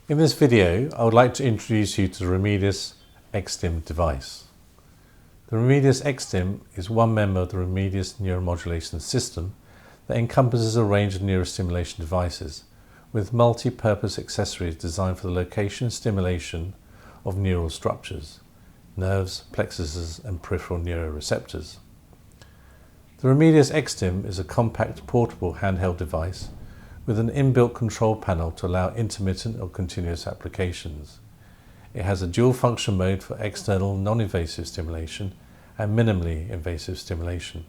In this video, I would like to introduce you to the Remedius Exstim device. The Remedius Exstim is one member of the Remedius neuromodulation system that encompasses a range of neurostimulation devices with multi-purpose accessories designed for the location and stimulation of neural structures, nerves, plexuses and peripheral neuroreceptors. The Remedius Exstim is a compact portable handheld device with an inbuilt control panel to allow intermittent or continuous applications. It has a dual function mode for external non-invasive stimulation and minimally invasive stimulation.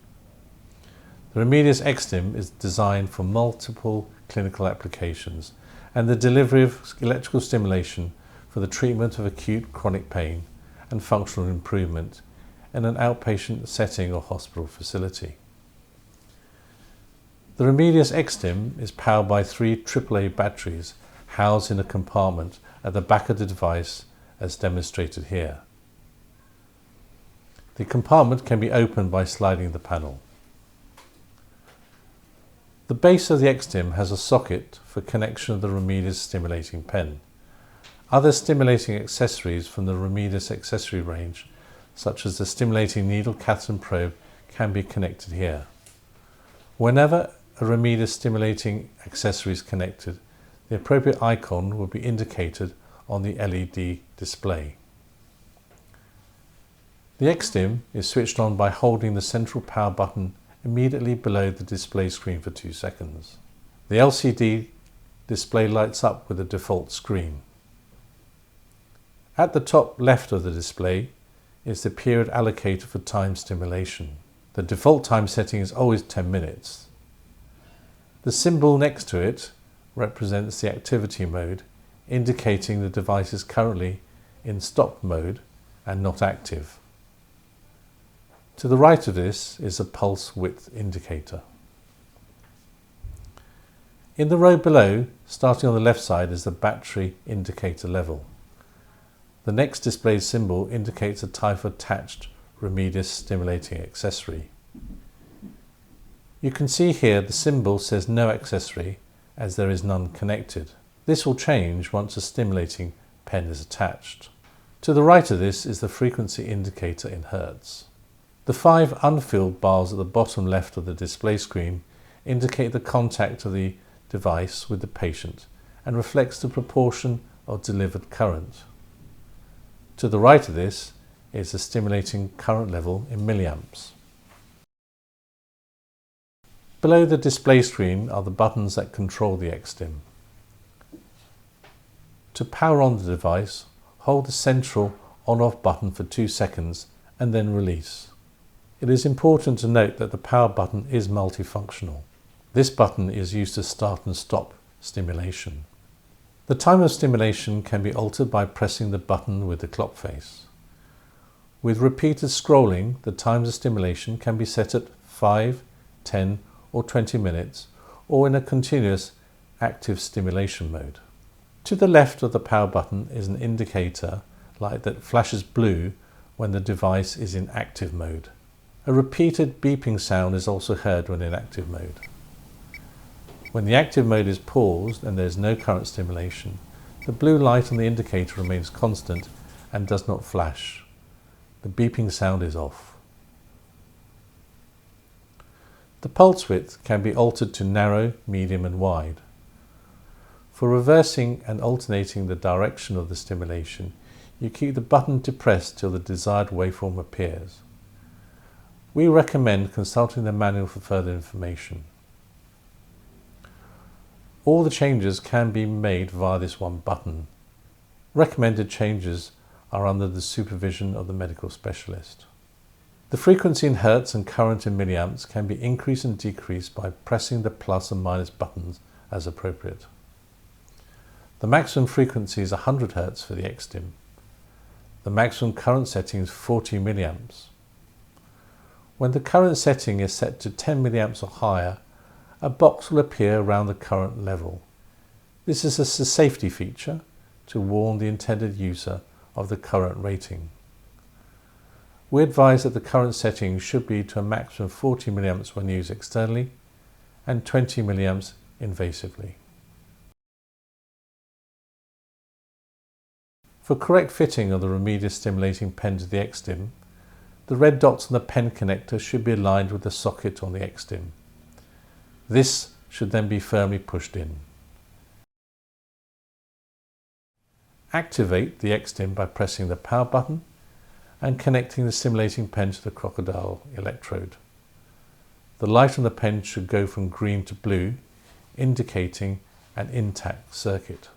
The Remedius Exstim is designed for multiple clinical applications and the delivery of electrical stimulation for the treatment of acute chronic pain and functional improvement in an outpatient setting or hospital facility. The Remedius Exstim is powered by 3 AAA batteries housed in a compartment at the back of the device as demonstrated here. The compartment can be opened by sliding the panel. The base of the Exstim has a socket for connection of the Remedius stimulating pen. Other stimulating accessories from the Remedius accessory range, such as the stimulating needle, catheter and probe, can be connected here. Whenever a Remedius stimulating accessory is connected, the appropriate icon will be indicated on the LED display. The Exstim is switched on by holding the central power button immediately below the display screen for 2 seconds. The LCD display lights up with the default screen. At the top left of the display is the period allocated for time stimulation. The default time setting is always 10 minutes. The symbol next to it represents the activity mode, indicating the device is currently in stop mode and not active. To the right of this is a pulse width indicator. In the row below, starting on the left side, is the battery indicator level. The next displayed symbol indicates a type of attached Remedius stimulating accessory. You can see here the symbol says no accessory as there is none connected. This will change once a stimulating pen is attached. To the right of this is the frequency indicator in Hertz. The 5 unfilled bars at the bottom left of the display screen indicate the contact of the device with the patient and reflects the proportion of delivered current. To the right of this is the stimulating current level in milliamps. Below the display screen are the buttons that control the Exstim. To power on the device, hold the central on-off button for 2 seconds and then release. It is important to note that the power button is multifunctional. This button is used to start and stop stimulation. The time of stimulation can be altered by pressing the button with the clock face. With repeated scrolling, the times of stimulation can be set at 5, 10 or 20 minutes or in a continuous active stimulation mode. To the left of the power button is an indicator light that flashes blue when the device is in active mode. A repeated beeping sound is also heard when in active mode. When the active mode is paused and there is no current stimulation, the blue light on the indicator remains constant and does not flash. The beeping sound is off. The pulse width can be altered to narrow, medium and wide. For reversing and alternating the direction of the stimulation, you keep the button depressed till the desired waveform appears. We recommend consulting the manual for further information. All the changes can be made via this one button. Recommended changes are under the supervision of the medical specialist. The frequency in Hertz and current in milliamps can be increased and decreased by pressing the plus and minus buttons as appropriate. The maximum frequency is 100 Hz for the Exstim. The maximum current setting is 40 milliamps. When the current setting is set to 10 milliamps or higher, a box will appear around the current level. This is a safety feature to warn the intended user of the current rating. We advise that the current setting should be to a maximum of 40 milliamps when used externally and 20 milliamps invasively. For correct fitting of the Remedius stimulating pen to the Exstim, the red dots on the pen connector should be aligned with the socket on the Exstim. This should then be firmly pushed in. Activate the Exstim by pressing the power button and connecting the stimulating pen to the crocodile electrode. The light on the pen should go from green to blue, indicating an intact circuit.